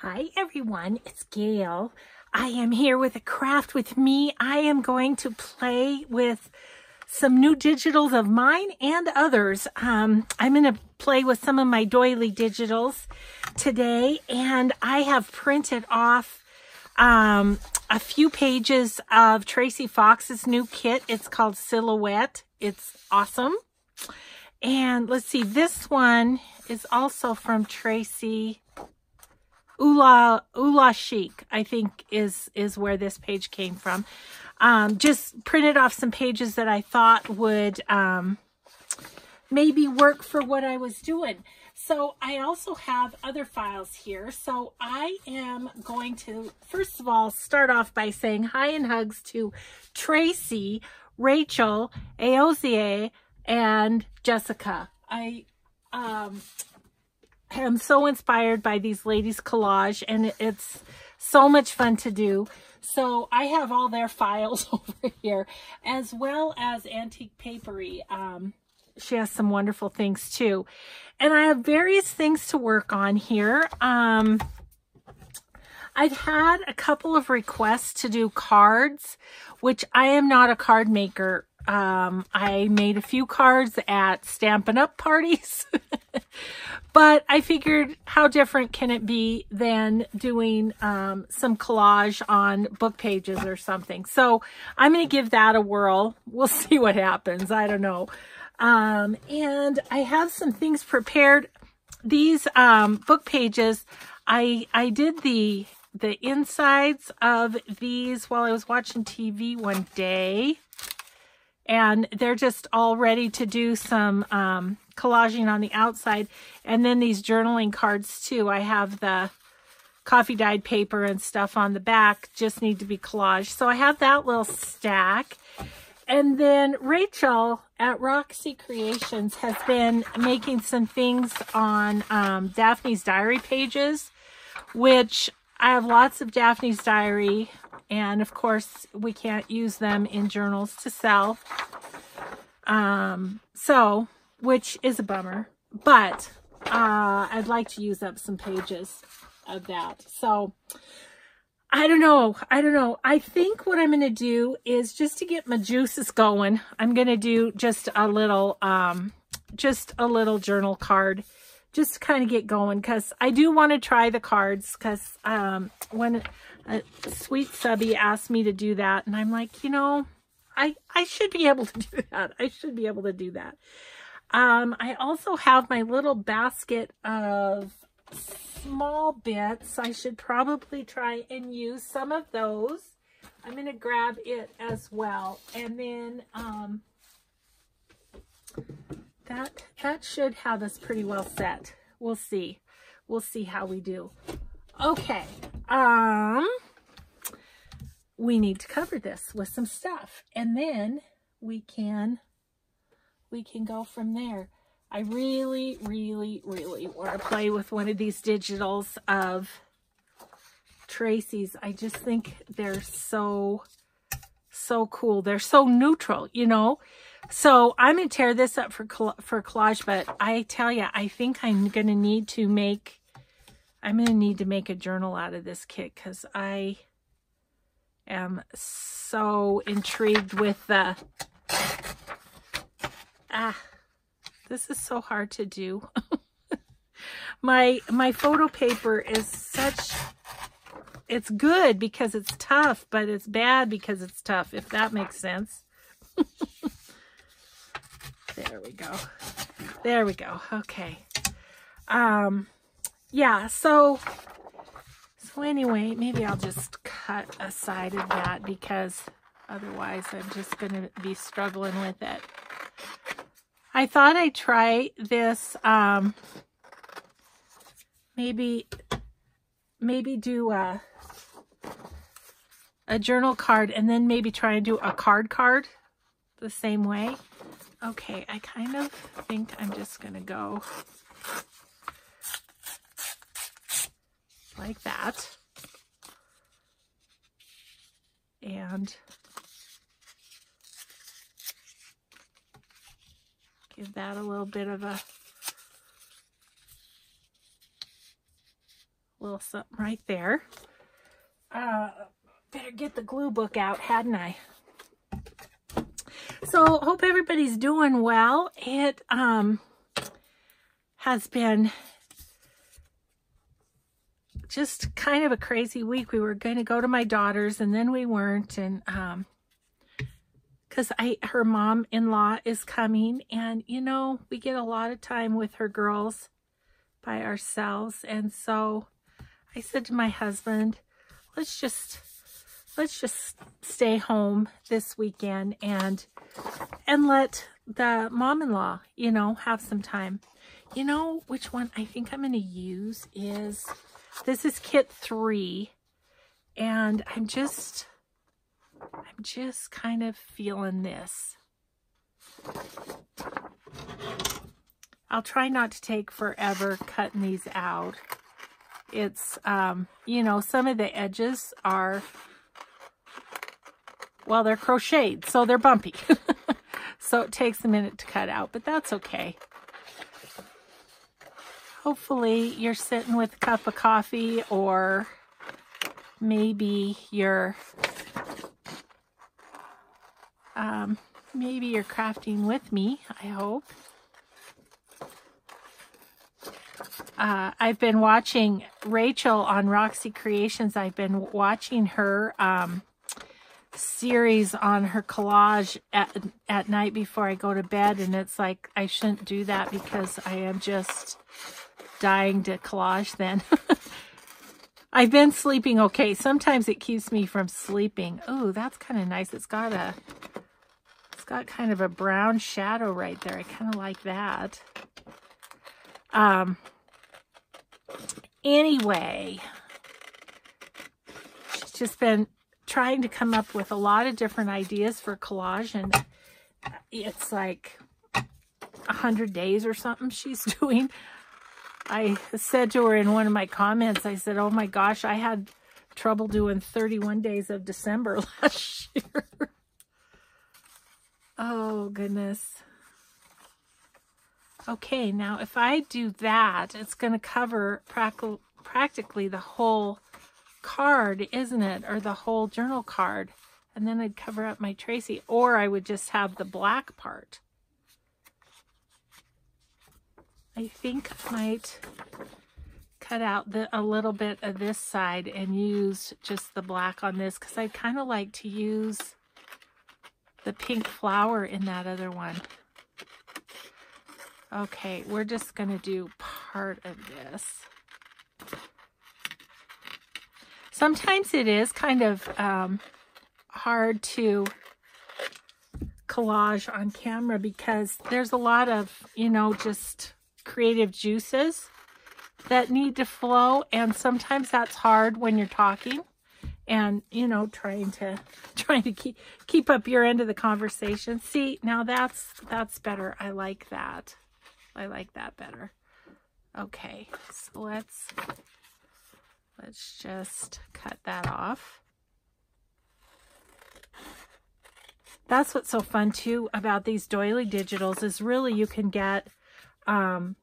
Hi everyone, it's Gail. I am here with a craft with me. I am going to play with some new digitals of mine and others. I'm going to play with some of my doily digitals today, and I have printed off a few pages of Tracie Fox's new kit. It's called Silhouette. It's awesome. And let's see, this one is also from Tracie. Ula Chic, I think is where this page came from. Just printed off some pages that I thought would maybe work for what I was doing. So I also have other files here. So I am going to, first of all, start off by saying hi and hugs to Tracie, Rachel, Aozie, and Jessica. I am so inspired by these ladies' collage, and it's so much fun to do. So I have all their files over here, as well as Antique Papery. She has some wonderful things too. And I have various things to work on here. I've had a couple of requests to do cards, which I am not a card maker. I made a few cards at Stampin' Up! Parties. But I figured, how different can it be than doing some collage on book pages or something? So I'm going to give that a whirl. We'll see what happens. I don't know. And I have some things prepared. These book pages, I did the insides of these while I was watching TV one day. And they're just all ready to do some collaging on the outside. And then these journaling cards too. I have the coffee dyed paper and stuff on the back, just need to be collaged. So I have that little stack. And then Rachel at Roxy Creations has been making some things on Daphne's Diary pages, which I have lots of Daphne's Diary. And of course, we can't use them in journals to sell. Which is a bummer, but I'd like to use up some pages of that. So I don't know. I think what I'm going to do is, just to get my juices going, I'm going to do just a little journal card, just to kind of get going, because I do want to try the cards, because when a sweet subby asked me to do that, and I'm like, you know, I should be able to do that. I should be able to do that. I also have my little basket of small bits. I should probably try and use some of those. I'm going to grab it as well. And then that should have us pretty well set. We'll see. We'll see how we do. Okay. We need to cover this with some stuff, and then we can go from there. I really, really, really want to play with one of these digitals of Tracie's. I just think they're so cool. They're so neutral, you know. So I'm going to tear this up for collage, but I tell you, I think I'm going to need to make a journal out of this kit, because I am so intrigued with the this is so hard to do. my photo paper is it's good because it's tough, but it's bad because it's tough, if that makes sense. There we go. Okay. Yeah, so anyway, maybe I'll just cut a side of that, because otherwise I'm just going to be struggling with it. I thought I'd try this, maybe do a journal card, and then maybe try and do a card the same way. Okay, I kind of think I'm just going to go like that. And give that a little bit of a little something right there. Better get the glue book out, hadn't I? So, hope everybody's doing well. It has been just kind of a crazy week. We were going to go to my daughter's and then we weren't, and because her mom-in-law is coming, and you know, we get a lot of time with her girls by ourselves, and so I said to my husband, let's just stay home this weekend and let the mom-in-law, you know, have some time. You know which one I think I'm going to use is, this is kit 3, and I'm just kind of feeling this. I'll try not to take forever cutting these out. It's, you know, some of the edges are, well, they're crocheted, so they're bumpy. So it takes a minute to cut out, but that's okay. Hopefully you're sitting with a cup of coffee, or maybe you're crafting with me, I hope. I've been watching Rachel on Roxy Creations. I've been watching her series on her collage at night before I go to bed, and it's like I shouldn't do that because I am just dying to collage then. I've been sleeping okay. Sometimes it keeps me from sleeping. Oh, that's kind of nice. It's got kind of a brown shadow right there. I kind of like that. Anyway, she's just been trying to come up with a lot of different ideas for collage, and it's like 100 days or something she's doing. I said to her in one of my comments, I said, oh my gosh, I had trouble doing 31 days of December last year. Oh, goodness. Okay, now if I do that, it's going to cover practically the whole card, isn't it? Or the whole journal card. And then I'd cover up my Tracie. Or I would just have the black part. I think I might cut out a little bit of this side and use just the black on this, because I kind of like to use the pink flower in that other one. Okay, we're just going to do part of this. Sometimes it is kind of hard to collage on camera because there's a lot of, you know, just creative juices that need to flow, and sometimes that's hard when you're talking and, you know, trying to keep up your end of the conversation. See, now that's better. I like that. I like that better. Okay, so let's just cut that off. That's what's so fun too about these doily digitals, is really you can get a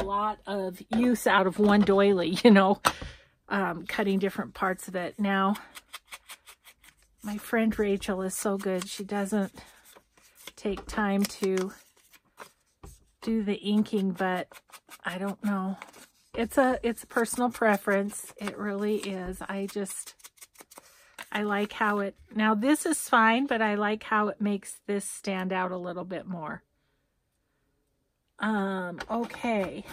lot of use out of one doily, you know, cutting different parts of it. Now, my friend Rachel is so good. She doesn't take time to do the inking, but I don't know. It's a personal preference. It really is. I like how it, now this is fine, but I like how it makes this stand out a little bit more. Okay.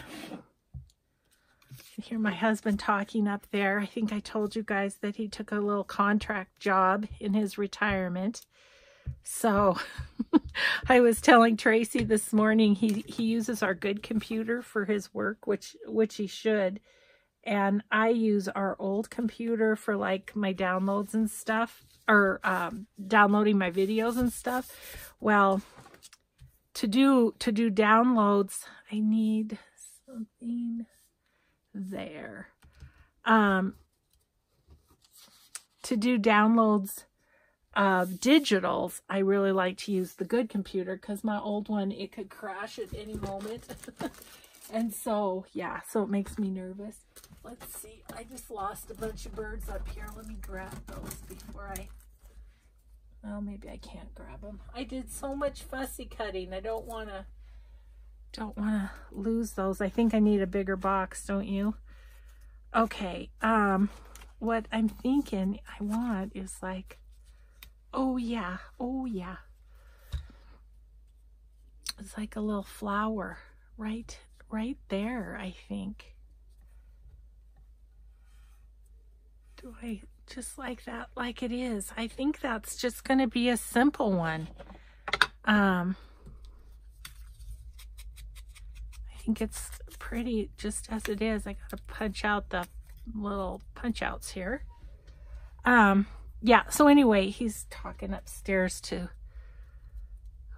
I hear my husband talking up there. I think I told you guys that he took a little contract job in his retirement. So I was telling Tracie this morning, he uses our good computer for his work, which he should. And I use our old computer for like my downloads and stuff, or downloading my videos and stuff. Well, to do downloads, I need something there. To do downloads of digitals, I really like to use the good computer, because my old one, it could crash at any moment. And so, yeah, so it makes me nervous. Let's see. I just lost a bunch of birds up here. Let me grab those before I... Well, maybe I can't grab them. I did so much fussy cutting. I don't want to lose those. I think I need a bigger box, don't you? Okay. What I'm thinking I want is like, oh yeah. It's like a little flower right there, I think. Do I just like that, like it is? I think that's just going to be a simple one. I think it's pretty just as it is. I got to punch out the little punch outs here. Yeah, so anyway, he's talking upstairs to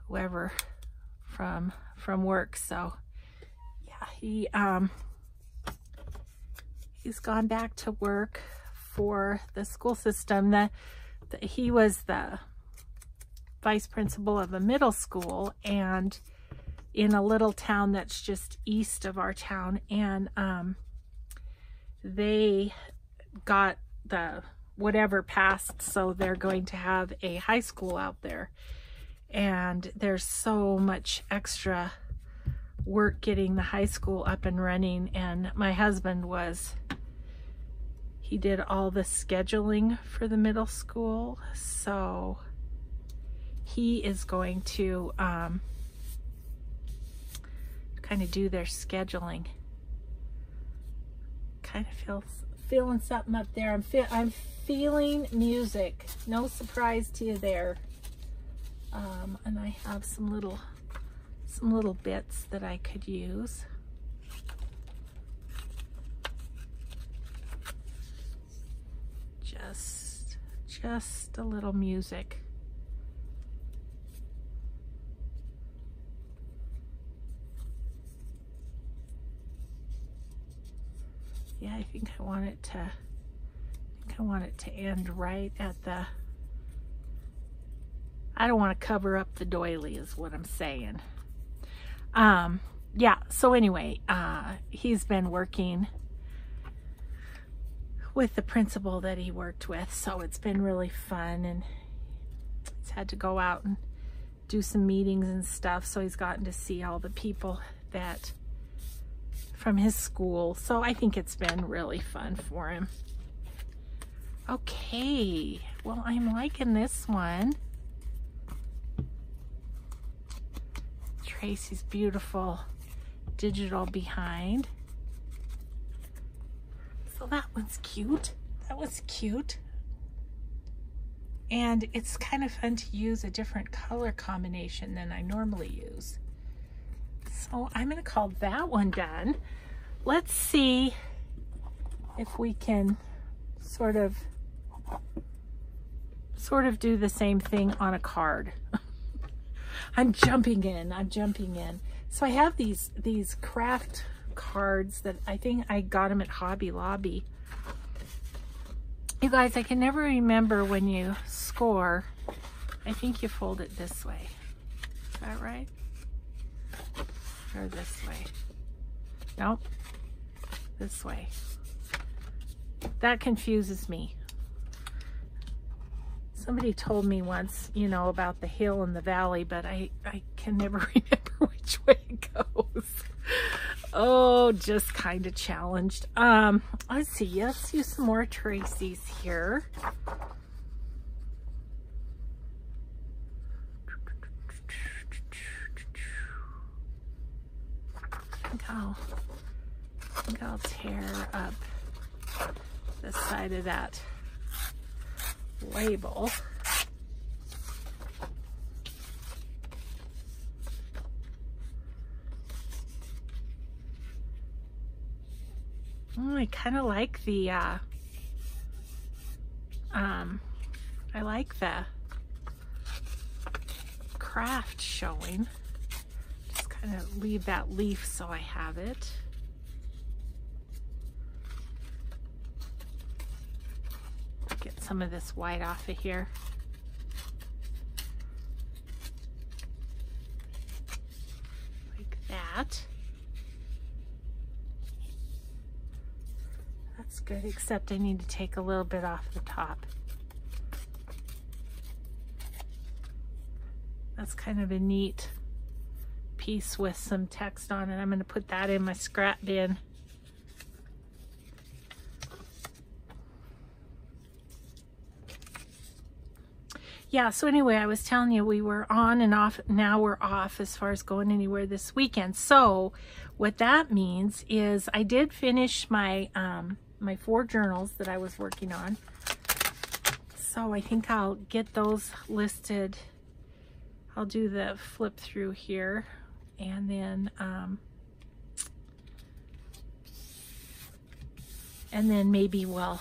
whoever from work. So yeah, he's gone back to work for the school system. He was the vice principal of a middle school, and in a little town that's just east of our town, and they got the whatever passed, so they're going to have a high school out there, and there's so much extra work getting the high school up and running. And my husband he did all the scheduling for the middle school, so he is going to kind of do their scheduling. Kind of feeling something up there. I'm feeling music. No surprise to you there. And I have some little bits that I could use. Just a little music. Yeah, I think I want it to end right at the... I don't want to cover up the doily is what I'm saying. Yeah, so anyway, he's been working with the principal that he worked with, so it's been really fun, and he's had to go out and do some meetings and stuff, so he's gotten to see all the people that from his school, so I think it's been really fun for him. Okay, well, I'm liking this one. Tracie's beautiful digital behind. So that one's cute. That was cute. And it's kind of fun to use a different color combination than I normally use. So I'm going to call that one done. Let's see if we can sort of do the same thing on a card. I'm jumping in. So I have these craft cards that I think I got them at Hobby Lobby. You guys, I can never remember when you score. I think you fold it this way. Is that right? Or this way? Nope. This way. That confuses me. Somebody told me once, you know, about the hill and the valley, but I can never remember which way it goes. Oh, just kind of challenged. Let's see. Let's use some more Tracies here. I think I'll tear up the side of that label. Oh, I kind of like the I like the craft showing. Just kind of leave that leaf so I have it. Get some of this white off of here. Like that. That's good, except I need to take a little bit off the top. That's kind of a neat piece with some text on it. I'm going to put that in my scrap bin. Yeah, so anyway, I was telling you we were on and off. Now we're off as far as going anywhere this weekend. So what that means is I did finish my my 4 journals that I was working on. So I think I'll get those listed. I'll do the flip through here, and then maybe we'll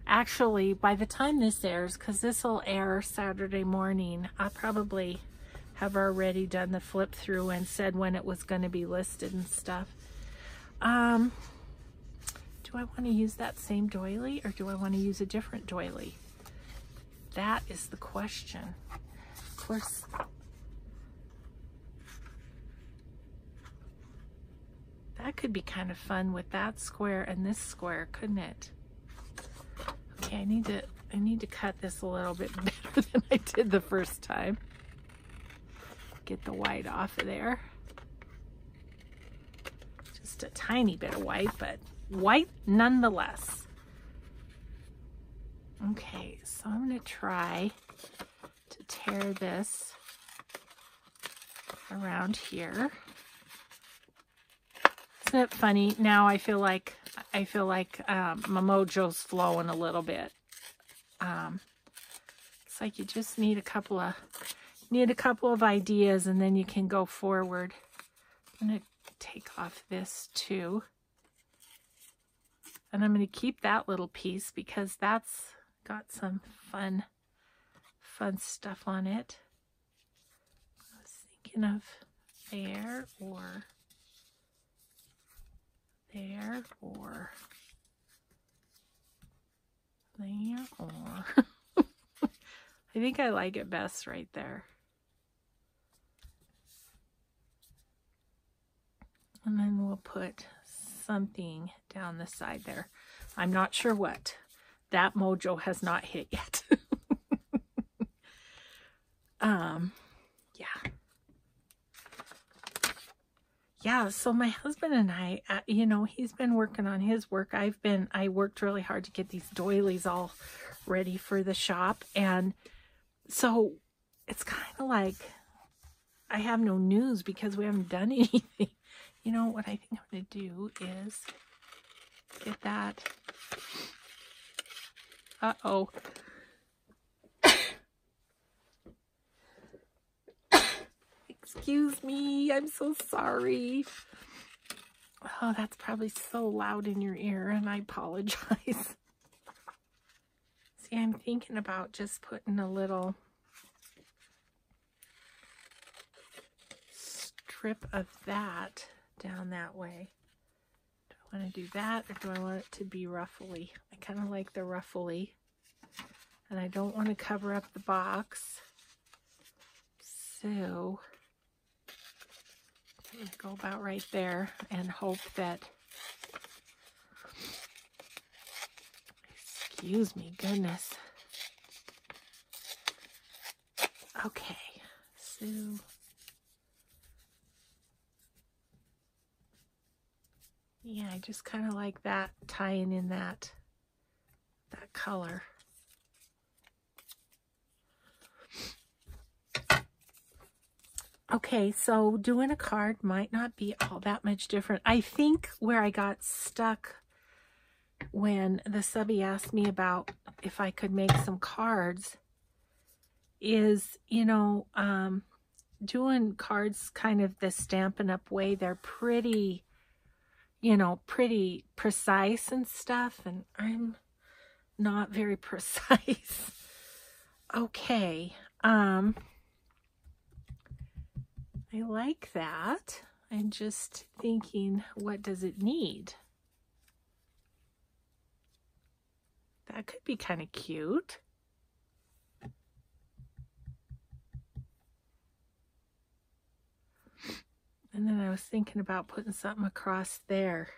actually, by the time this airs, because this will air Saturday morning, I'll probably have already done the flip through and said when it was going to be listed and stuff. Do I want to use that same doily, or do I want to use a different doily? That is the question. Of course, that could be kind of fun with that square and this square, couldn't it? Okay, I need to cut this a little bit better than I did the first time. Get the white off of there. Just a tiny bit of white, but white nonetheless. Okay, so I'm going to try to tear this around here. Isn't it funny? Now I feel like my mojo's flowing a little bit. It's like you just need a couple of ideas, and then you can go forward. I'm going to take off this too. And I'm going to keep that little piece because that's got some fun stuff on it. I was thinking of there or there or there or I think I like it best right there. And then we'll put something down the side there. I'm not sure what. That mojo has not hit yet. Yeah, so my husband and I, you know, he's been working on his work. I worked really hard to get these doilies all ready for the shop. And so it's kind of like I have no news because we haven't done anything. You know, what I think I'm going to do is get that. Uh-oh. Excuse me, I'm so sorry. Oh, that's probably so loud in your ear, and I apologize. See, I'm thinking about just putting a little strip of that down that way. Do I want to do that, or do I want it to be ruffly? I kind of like the ruffly, and I don't want to cover up the box. So I'm going to go about right there and hope that, excuse me, goodness. Okay, so yeah, I just kind of like that, tying in that color. Okay, so doing a card might not be all that much different. I think where I got stuck when the subby asked me about if I could make some cards is, you know, doing cards kind of the Stampin' Up! Way. They're pretty, you know, pretty precise and stuff, and I'm not very precise. Okay, I like that. I'm just thinking, what does it need? That could be kind of cute. And then I was thinking about putting something across there.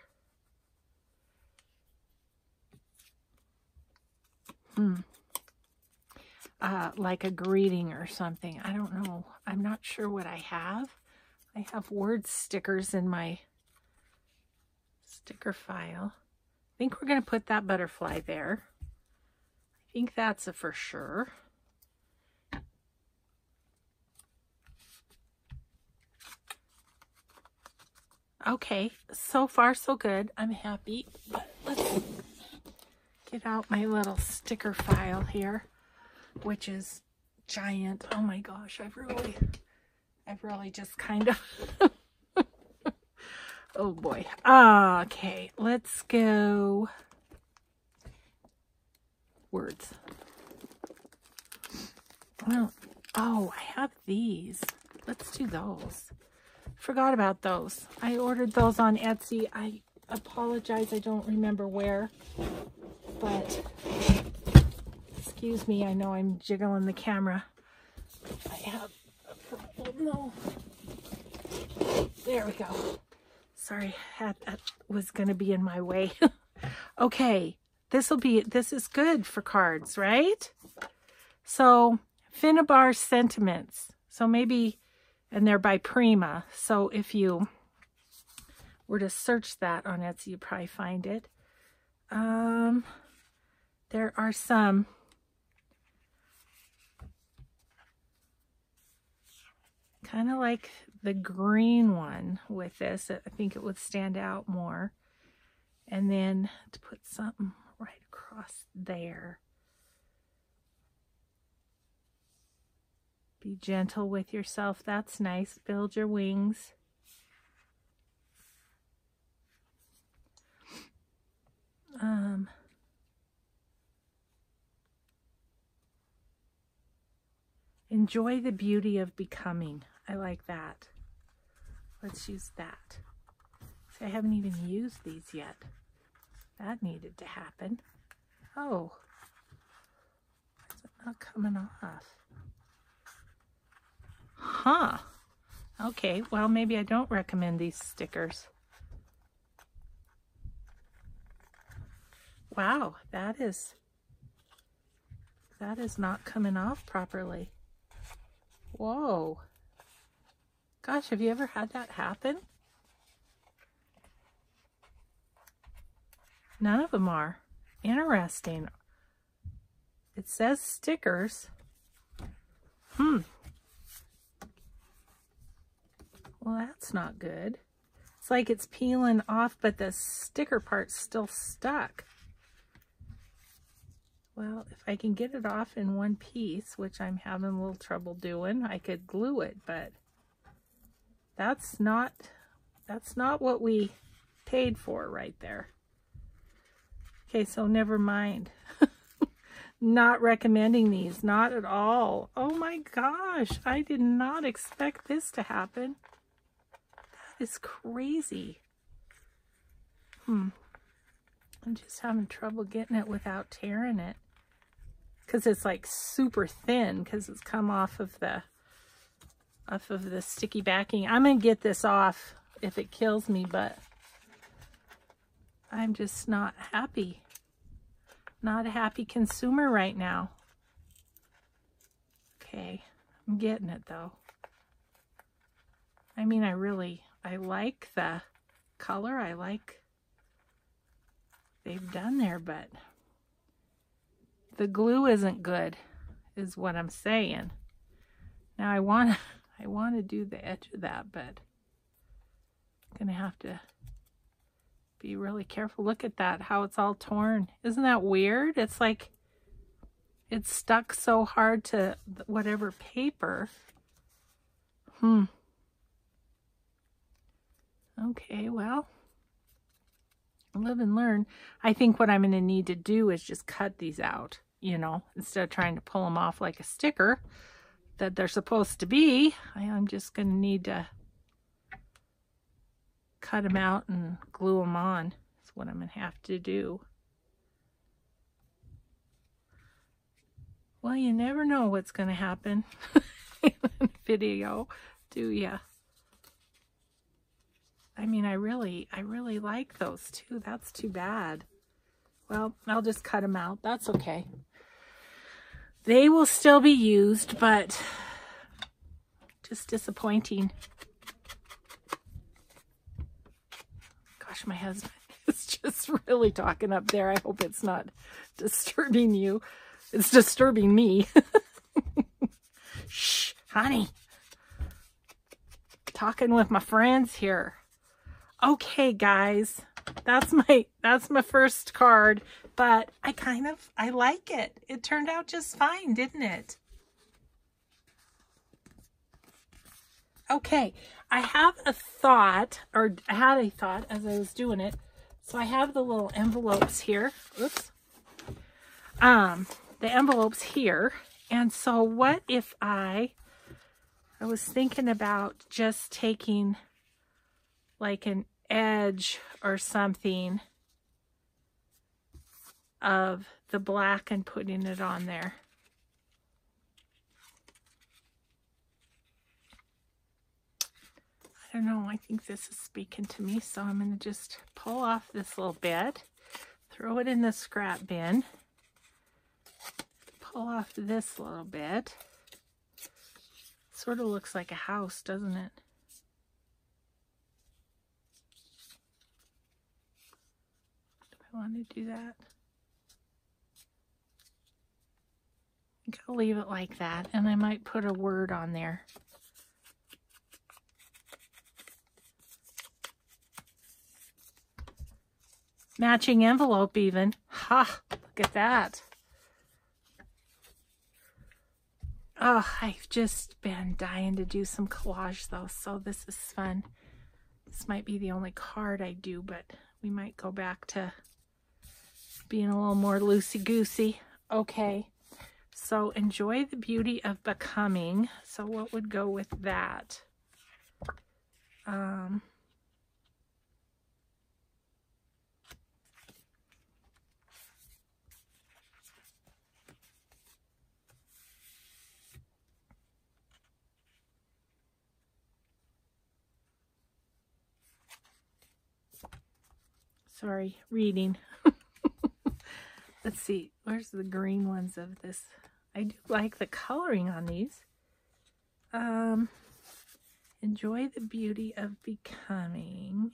like a greeting or something. I don't know. I'm not sure what I have. I have word stickers in my sticker file. I think we're going to put that butterfly there. I think that's a for sure. Okay, so far so good. I'm happy. But let's get out my little sticker file here, which is giant. Oh my gosh, I've really just kind of oh boy. Okay, let's go words. Well, oh, I have these. Let's do those. Forgot about those. I ordered those on Etsy. I apologize, I don't remember where, but excuse me, I know I'm jiggling the camera. I have a purple, no. There we go. Sorry, that was going to be in my way. Okay, this is good for cards, right? So, Finnabar Sentiments. So maybe, and they're by Prima. So if you were to search that on Etsy, you'd probably find it. There are some kind of like the green one with this. I think it would stand out more. And then to put something right across there. Be gentle with yourself. That's nice. Build your wings. Enjoy the beauty of becoming. I like that. Let's use that. See, I haven't even used these yet. That needed to happen. Oh, why is it not coming off? Huh. Okay, well, maybe I don't recommend these stickers. Wow, that is not coming off properly. Whoa. Gosh, have you ever had that happen? None of them are. Interesting. It says stickers. Well, that's not good. It's like it's peeling off, but the sticker part's still stuck. Well, if I can get it off in one piece, which I'm having a little trouble doing, I could glue it, but that's not what we paid for right there. Okay, so never mind. Not recommending these, not at all. Oh my gosh, I did not expect this to happen. That is crazy. I'm just having trouble getting it without tearing it. Because it's like super thin because it's come off of the sticky backing. I'm going to get this off if it kills me, but I'm just not happy. Not a happy consumer right now. Okay, I'm getting it though. I mean, I like the color. I like they've done there, but the glue isn't good, is what I'm saying. Now I want to do the edge of that, but I'm gonna have to be really careful. Look at that, how it's all torn. Isn't that weird? It's like it's stuck so hard to whatever paper. Okay, well, live and learn. I think what I'm going to need to do is just cut these out, you know, instead of trying to pull them off like a sticker that they're supposed to be. I'm just going to need to cut them out and glue them on. That's what I'm going to have to do. Well, you never know what's going to happen in a video, do ya? I mean, I really like those too. That's too bad. Well, I'll just cut them out. That's okay. They will still be used, but just disappointing. Gosh, my husband is just really talking up there. I hope it's not disturbing you. It's disturbing me. Shh, honey. Talking with my friends here. Okay, guys. That's my first card, but I like it. It turned out just fine, didn't it? Okay, I have a thought, or I had a thought as I was doing it. So I have the little envelopes here. Oops. The envelopes here. And so what if I was thinking about just taking like an edge or something of the black and putting it on there. I don't know, I think this is speaking to me, so I'm going to just pull off this little bit, throw it in the scrap bin, pull off this little bit. Sort of looks like a house, doesn't it? Do I want to do that? I think I'll leave it like that, and I might put a word on there. Matching envelope even. Ha! Look at that. Oh, I've just been dying to do some collage though, so this is fun. This might be the only card I do, but we might go back to being a little more loosey-goosey. Okay, so enjoy the beauty of becoming. So what would go with that? Sorry, reading. Let's see, where's the green ones of this? I do like the coloring on these. Enjoy the beauty of becoming.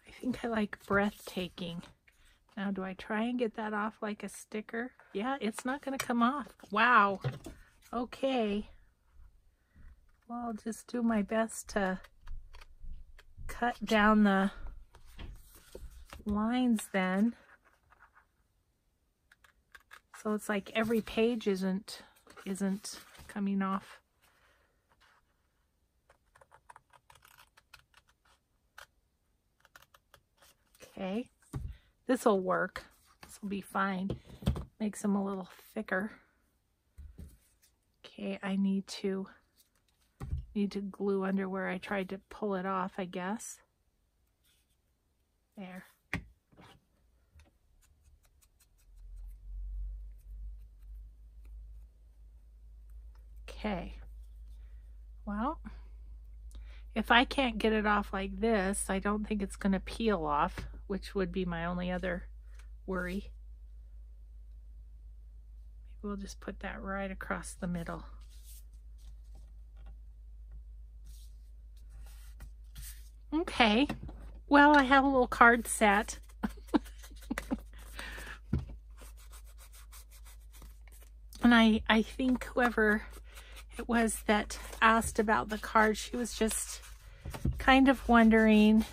I think I like breathtaking. Now, do I try and get that off like a sticker? Yeah, it's not going to come off. Wow. Okay. Well, I'll just do my best to cut down the lines then. So it's like every page isn't coming off. Okay, this will work. This will be fine. Makes them a little thicker. Okay, I need to glue under where I tried to pull it off, I guess. There. Okay. Well, if I can't get it off like this, I don't think it's going to peel off, which would be my only other worry. Maybe we'll just put that right across the middle. Okay, well, I have a little card set. And I think whoever it was that asked about the card, she was just kind of wondering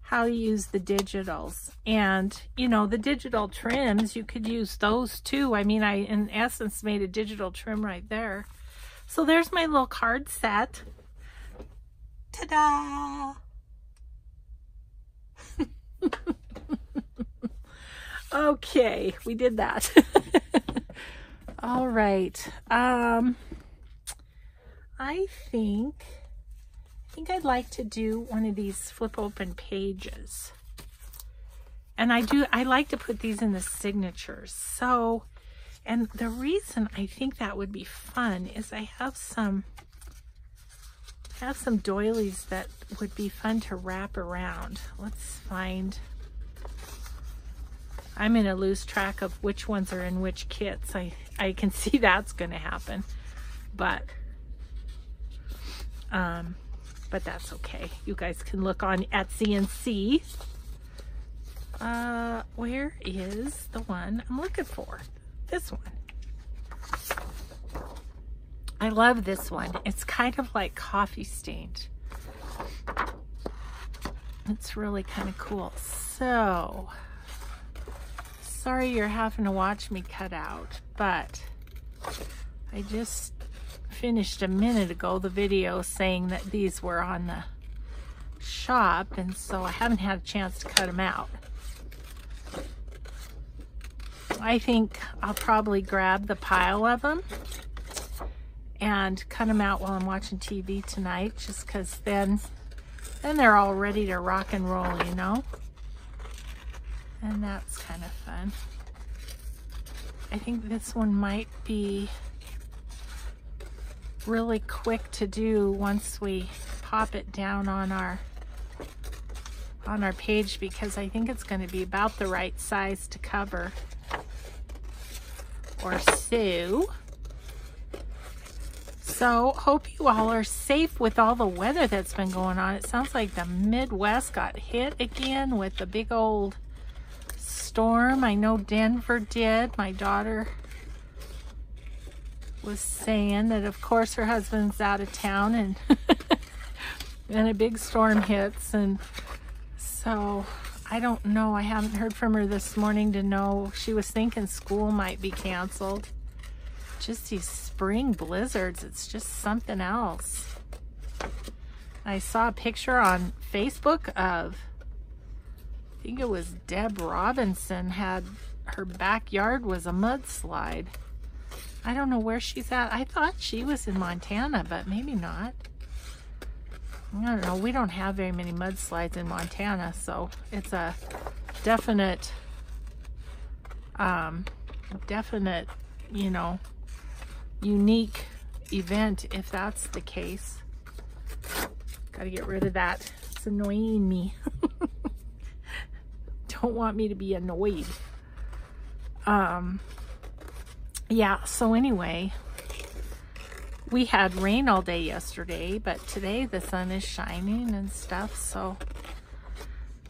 how to use the digitals. And, you know, the digital trims, you could use those too. I mean, I, in essence, made a digital trim right there. So there's my little card set. Ta-da! Okay, we did that. All right. I think I'd like to do one of these flip open pages. And I like to put these in the signatures. So, and the reason I think that would be fun is I have some doilies that would be fun to wrap around. Let's find, I'm going to lose track of which ones are in which kits. I can see that's going to happen, but that's okay. You guys can look on Etsy and see. Where is the one I'm looking for? This one. I love this one. It's kind of like coffee stained. It's really kind of cool. So, sorry you're having to watch me cut out, but I just finished a minute ago the video saying that these were on the shop, and so I haven't had a chance to cut them out. I think I'll probably grab the pile of them and cut them out while I'm watching TV tonight, just because then they're all ready to rock and roll, you know? And that's kind of fun. I think this one might be really quick to do once we pop it down on our page, because I think it's going to be about the right size to cover or so. So hope you all are safe with all the weather that's been going on. It sounds like the Midwest got hit again with the big old storm. I know Denver did. My daughter was saying that of course her husband's out of town and and a big storm hits, and so I don't know. I haven't heard from her this morning to know. She was thinking school might be canceled. Just these spring blizzards, it's just something else. I saw a picture on Facebook of, I think it was Deb Robinson, had her backyard was a mudslide. I don't know where she's at. I thought she was in Montana, but maybe not. I don't know. We don't have very many mudslides in Montana, so it's a definite, you know, unique event if that's the case. Gotta get rid of that. It's annoying me. Don't want me to be annoyed. Yeah, so anyway, we had rain all day yesterday, but today the sun is shining and stuff, so,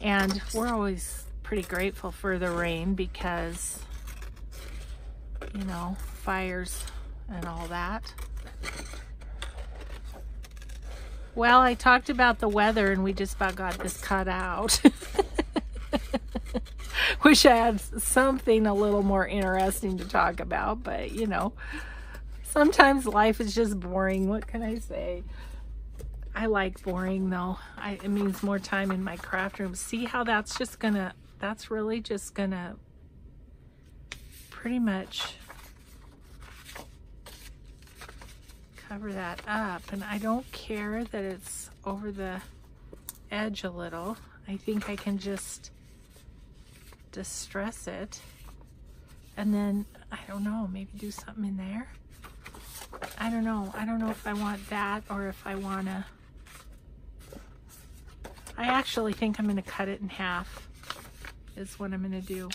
and we're always pretty grateful for the rain because, you know, fires and all that. Well, I talked about the weather and we just about got this cut out. Wish I had something a little more interesting to talk about, but you know, sometimes life is just boring. What can I say? I like boring though. It means more time in my craft room. See how that's just gonna, that's really just gonna pretty much cover that up. And I don't care that it's over the edge a little. I think I can just distress it, and then I don't know, maybe do something in there. I don't know if I want that or if I want to. I actually think I'm going to cut it in half is what I'm going to do.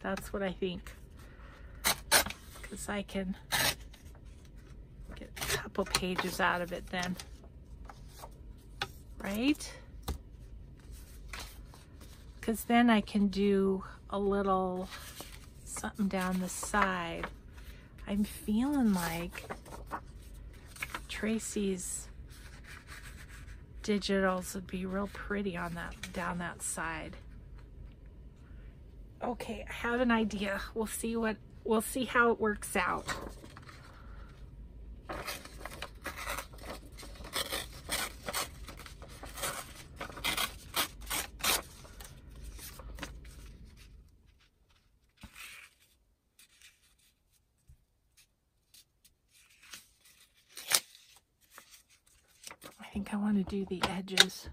That's what I think, because I can get a couple pages out of it then, right? Because then I can do a little something down the side. I'm feeling like Tracie's digitals would be real pretty on that, down that side. Okay, I have an idea. We'll see how it works out. I think I want to do the edges.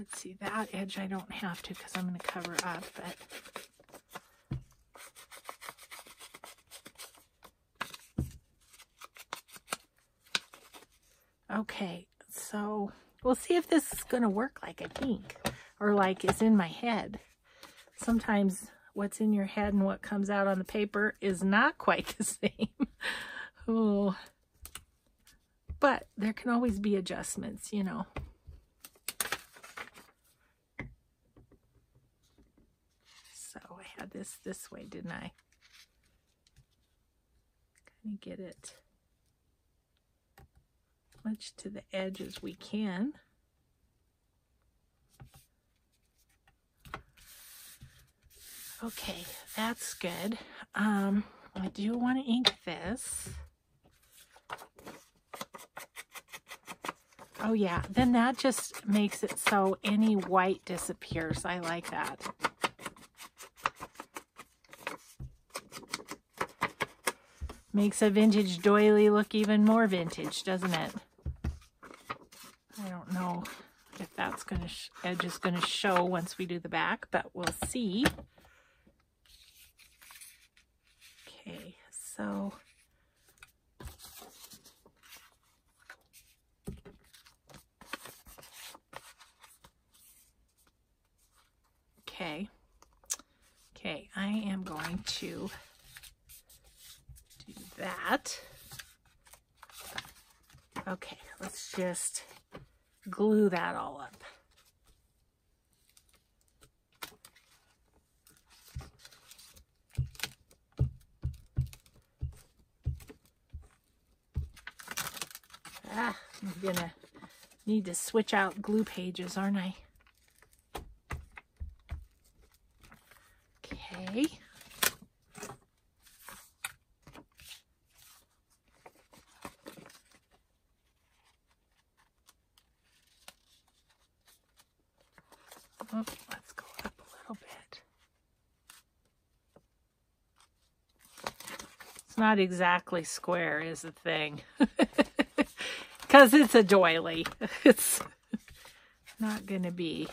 let's see, that edge I don't have to because I'm going to cover up, but okay, so we'll see if this is going to work like I think, or like is in my head. Sometimes what's in your head and what comes out on the paper is not quite the same. Oh, but there can always be adjustments, you know. So I had this way, didn't I? Kind of get it much to the edge as we can. Okay, that's good. I do want to ink this. Oh yeah, then that just makes it so any white disappears. I like that. Makes a vintage doily look even more vintage, doesn't it? I don't know if that's going to, edge is going to show once we do the back, but we'll see. Okay, so okay, I am going to do that. Okay, let's just glue that all up. I'm gonna need to switch out glue pages, aren't I? Okay. Oh, let's go up a little bit. It's not exactly square is the thing. Because it's a doily. It's not going to be.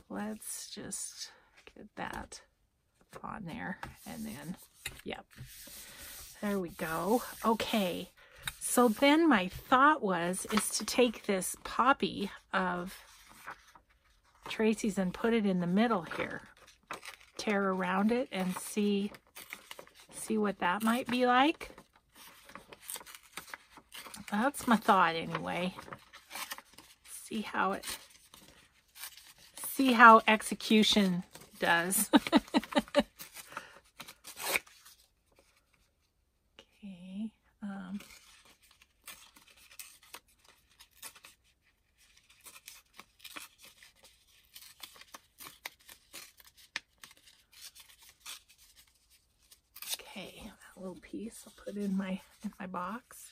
Let's just get that on there. And then, yep. There we go. Okay. So then my thought is to take this poppy of Tracie's and put it in the middle here. Tear around it and see what that might be like. That's my thought anyway. See how execution does. Okay. Okay, that little piece I'll put in my box.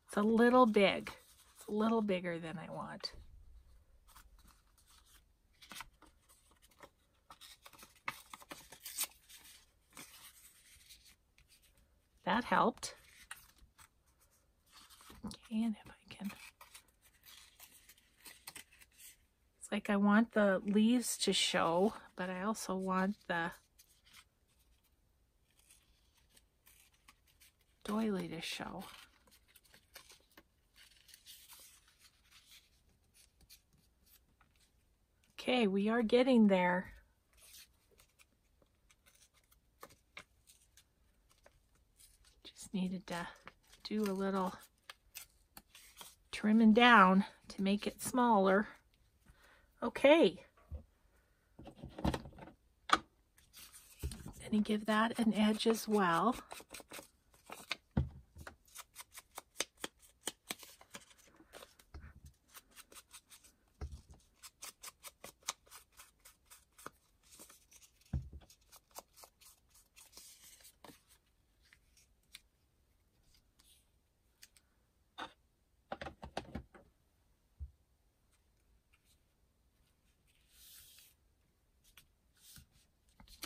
It's a little big. It's a little bigger than I want. That helped. Okay, and if I can. It's like I want the leaves to show, but I also want the doily to show. Okay, we are getting there. Just needed to do a little trimming down to make it smaller. Okay. Gonna give that an edge as well.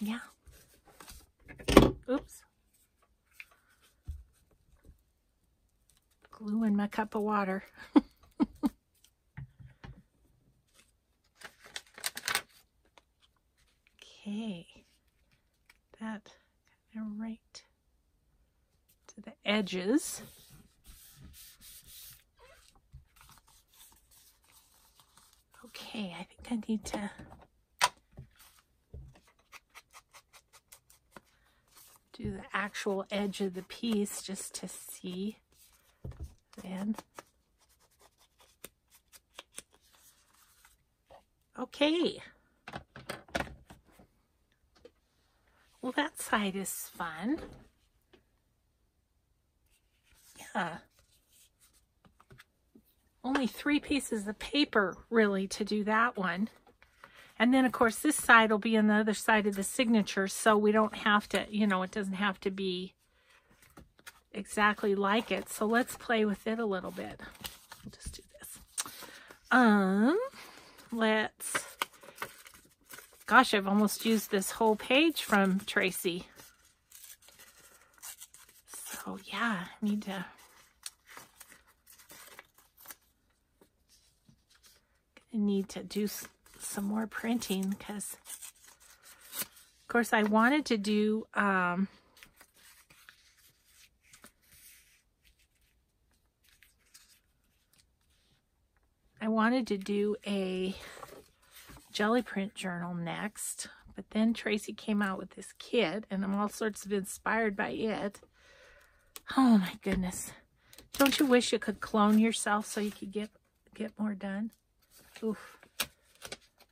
Yeah. Oops. glue in my cup of water. Okay, that kind of right to the edges. Okay, I think I need to do the actual edge of the piece just to see then. Okay. Well, that side is fun. Yeah. Only 3 pieces of paper, really, to do that one. And then, of course, this side will be on the other side of the signature, so we don't have to, you know, it doesn't have to be exactly like it. So let's play with it a little bit. We'll just do this. Gosh, I've almost used this whole page from Tracie. So, yeah, I need to do some more printing because, of course, I wanted to do a jelly print journal next, but then Tracie came out with this kit and I'm all sorts of inspired by it. Oh my goodness. Don't you wish you could clone yourself so you could get more done? Oof.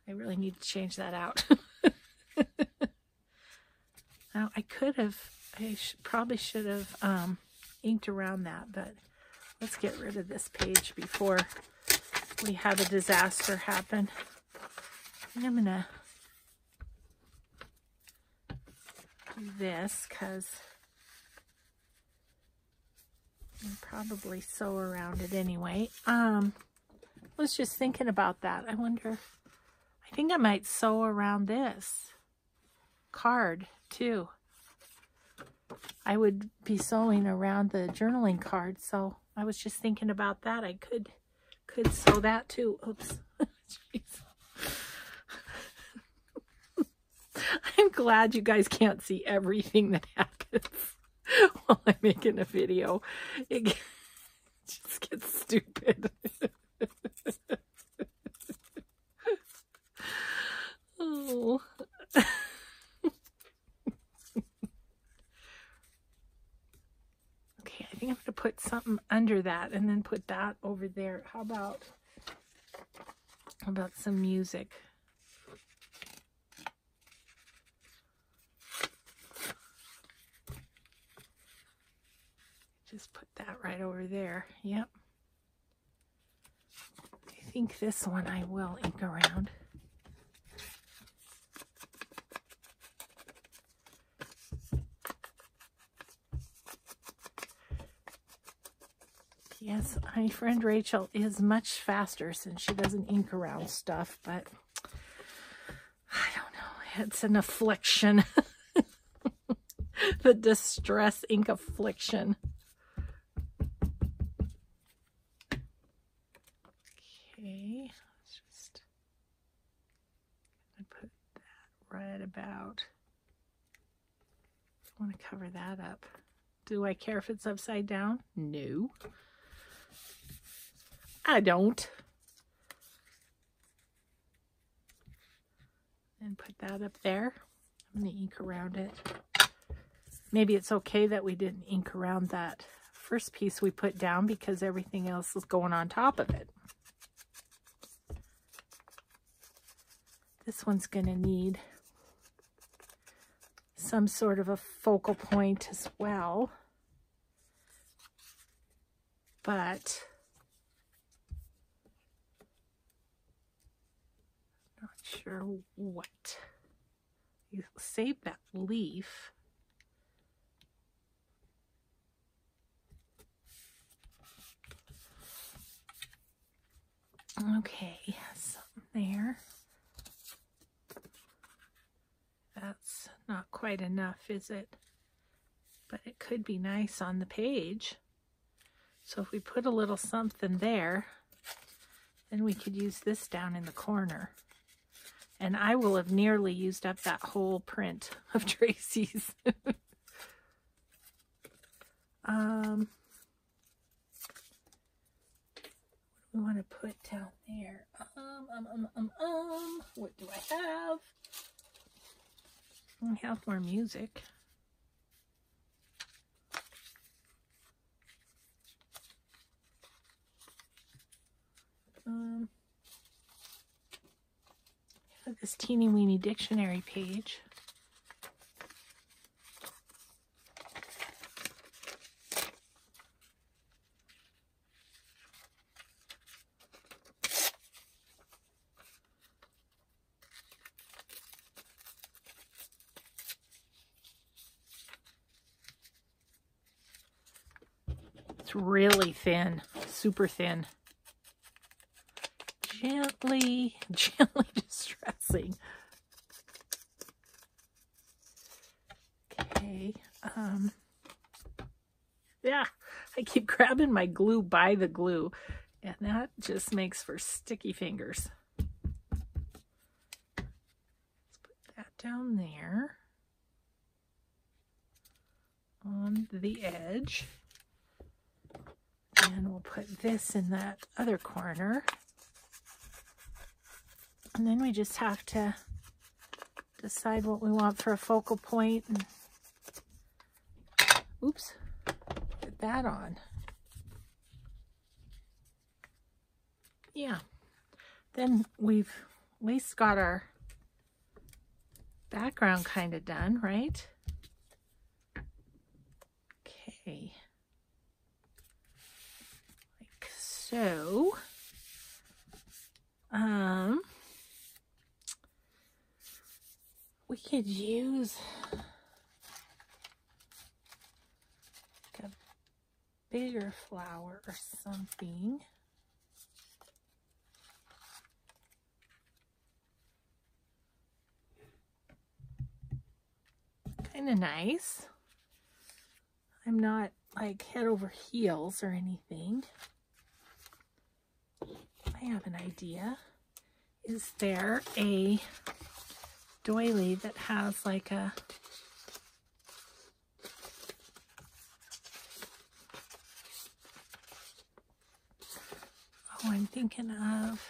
I really need to change that out. Now I probably should have inked around that, but let's get rid of this page before we have a disaster happen. And I'm gonna do this because I'll probably sew around it anyway. I was just thinking about that. I think I might sew around this card too. I would be sewing around the journaling card, so I was just thinking about that. I could sew that too. Oops. Jeez. I'm glad you guys can't see everything that happens while I'm making a video. It just gets stupid. Oh. Okay, I think I'm going to put something under that and then put that over there. How about some music? Just put that right over there. Yep. I think this one I will ink around. Yes, my friend Rachel is much faster since she doesn't ink around stuff, but I don't know. It's an affliction. The distress ink affliction. Okay, let's just put that right about. I want to cover that up. Do I care if it's upside down? No. I don't. And put that up there. I'm going to ink around it. Maybe it's okay that we didn't ink around that first piece we put down because everything else is going on top of it. This one's going to need some sort of a focal point as well. But not sure what. You save that leaf. Okay, something there. That's not quite enough, is it? But it could be nice on the page. So if we put a little something there, then we could use this down in the corner. And I will have nearly used up that whole print of Tracie's. What do we want to put down there? What do I have? I have more music. I have this teeny weeny dictionary page. It's really thin, super thin. Gently distressing. Okay, yeah, I keep grabbing my glue by the glue, and that just makes for sticky fingers. Let's put that down there on the edge. And we'll put this in that other corner. And then we just have to decide what we want for a focal point. And, oops, put that on. Yeah. Then we've at least got our background kind of done, right? Okay. So, we could use like a bigger flower or something. Kind of nice. I'm not like head over heels or anything. I have an idea. Is there a doily that has like a I'm thinking of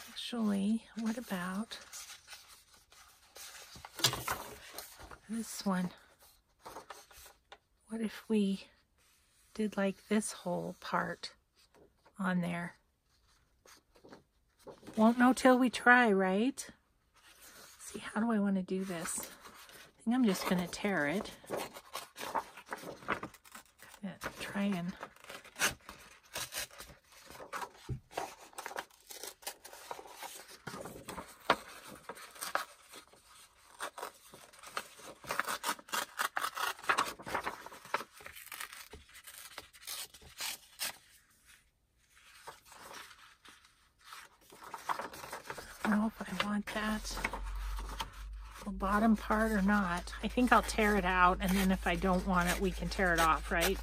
actually, what about this one? What if we did like this whole part on there? Won't know till we try, right? Let's see, how do I want to do this? I think I'm just going to tear it. Try and I don't know if I want that the bottom part or not. I think I'll tear it out, and then if I don't want it, we can tear it off, right?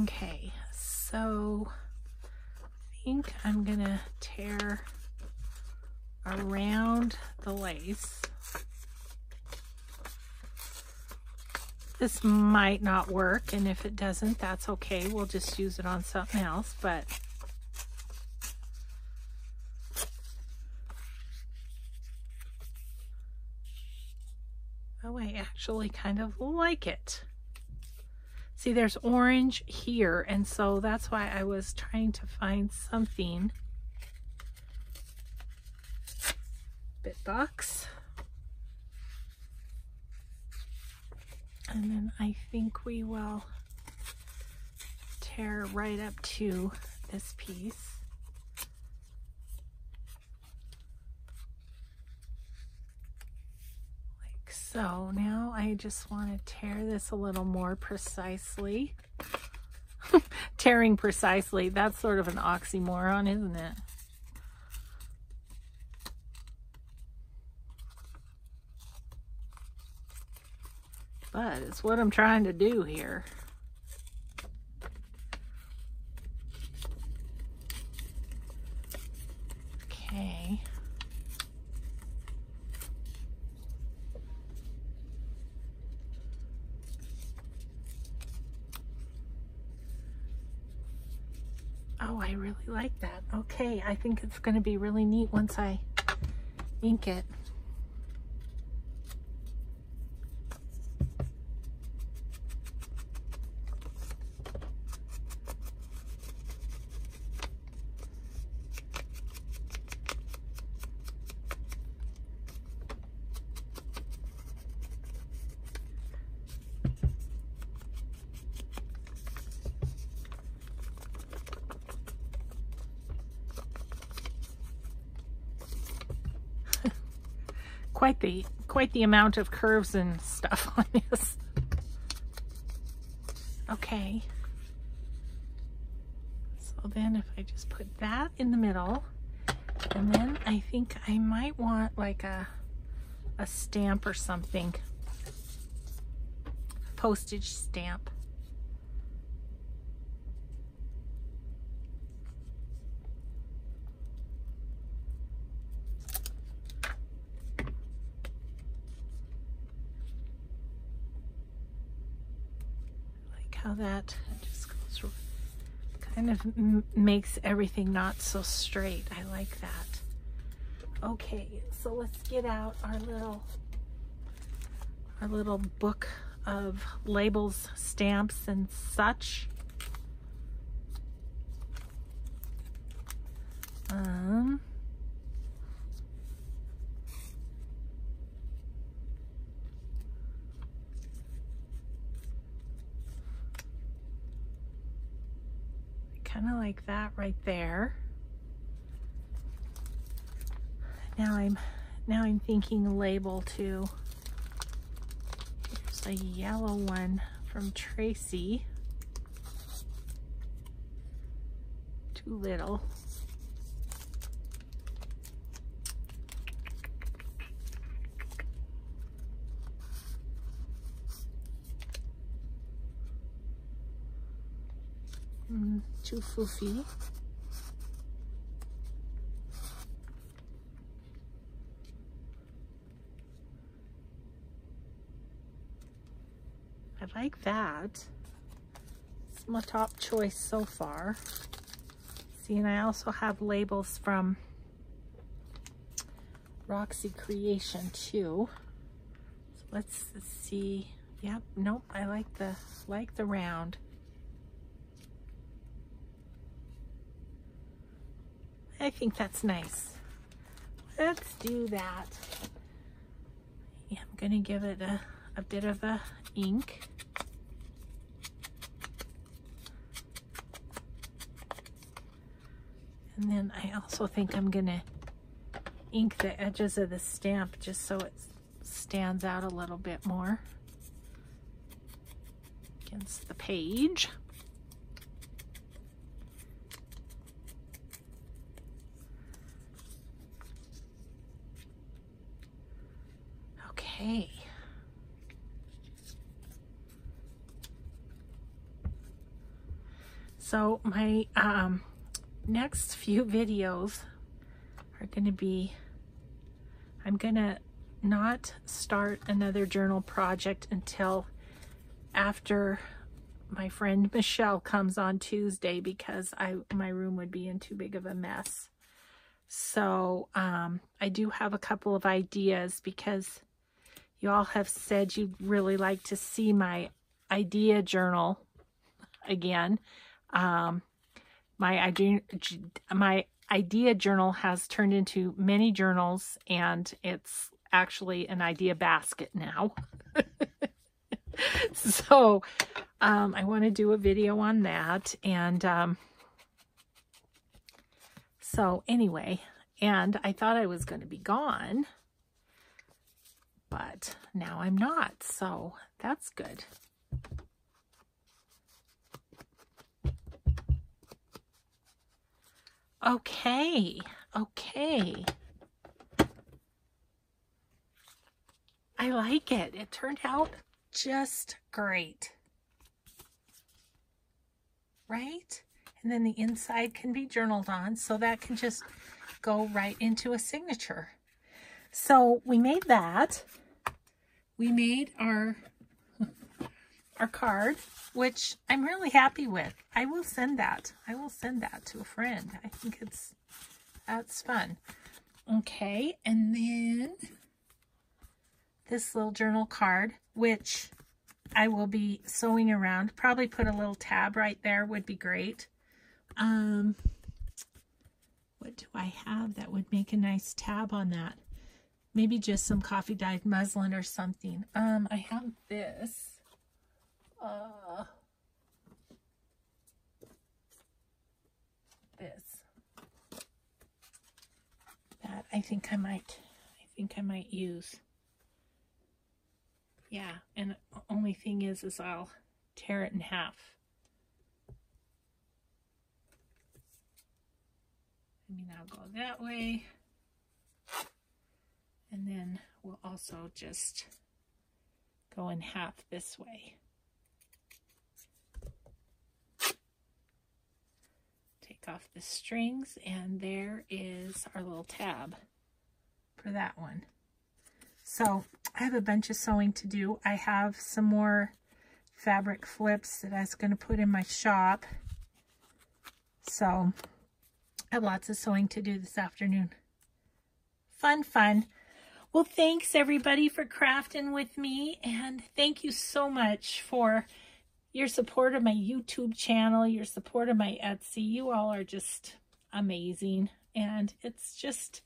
Okay, so I think I'm gonna tear around the lace. This might not work, and if it doesn't, that's okay. We'll just use it on something else, but oh, I actually kind of like it. See, there's orange here, and so that's why I was trying to find something. Bit box. And then I think we will tear right up to this piece. So now I just want to tear this a little more precisely. Tearing precisely, that's sort of an oxymoron, isn't it? but it's what I'm trying to do here. Okay. Oh, I really like that. Okay, I think it's going to be really neat once I ink it. Quite the amount of curves and stuff on this. Okay. So then if I just put that in the middle, and then I think I might want like a stamp or something. Postage stamp. How that just goes, kind of makes everything not so straight. I like that. Okay, so let's get out our little book of labels, stamps, and such. Kind of like that right there. Now I'm thinking a label too. Here's a yellow one from Tracie. Too little. Too foofy. I like that. It's my top choice so far. See, and I also have labels from Roxy Creation too. So let's see. Yep, nope, I like the round. I think that's nice. Let's do that. Yeah, I'm gonna give it a bit of a ink. And then I also think I'm gonna ink the edges of the stamp just so it stands out a little bit more against the page. Okay. So my next few videos are going to be, I'm going to not start another journal project until after my friend Michelle comes on Tuesday, because my room would be in too big of a mess. So I do have a couple of ideas, because you all have said you'd really like to see my idea journal again. My idea journal has turned into many journals, and it's actually an idea basket now. So I want to do a video on that. And so anyway, and I thought I was going to be gone, but now I'm not, so that's good. Okay, okay. I like it. It turned out just great. Right? And then the inside can be journaled on, so that can just go right into a signature. So we made that. We made our card, which I'm really happy with. I will send that. I will send that to a friend. I think that's fun. Okay, and then this little journal card, which I will be sewing around. Probably put a little tab right there would be great. What do I have that would make a nice tab on that? Maybe just some coffee dyed muslin or something. I have this. This. That I think I might use. Yeah, and the only thing is I'll tear it in half. I mean, I'll go that way. And then we'll also just go in half this way. Take off the strings, and there is our little tab for that one. So I have a bunch of sewing to do. I have some more fabric flips that I was going to put in my shop. So I have lots of sewing to do this afternoon. Fun, fun. Well, thanks everybody for crafting with me, and thank you so much for your support of my YouTube channel, your support of my Etsy. You all are just amazing, and it's just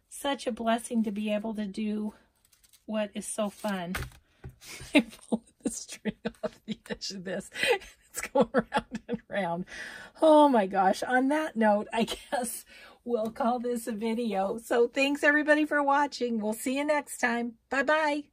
such a blessing to be able to do what is so fun. I'm pulling the string off the edge of this. It's going round and round. Oh my gosh. On that note, I guess we'll call this a video. So thanks everybody for watching. We'll see you next time. Bye-bye.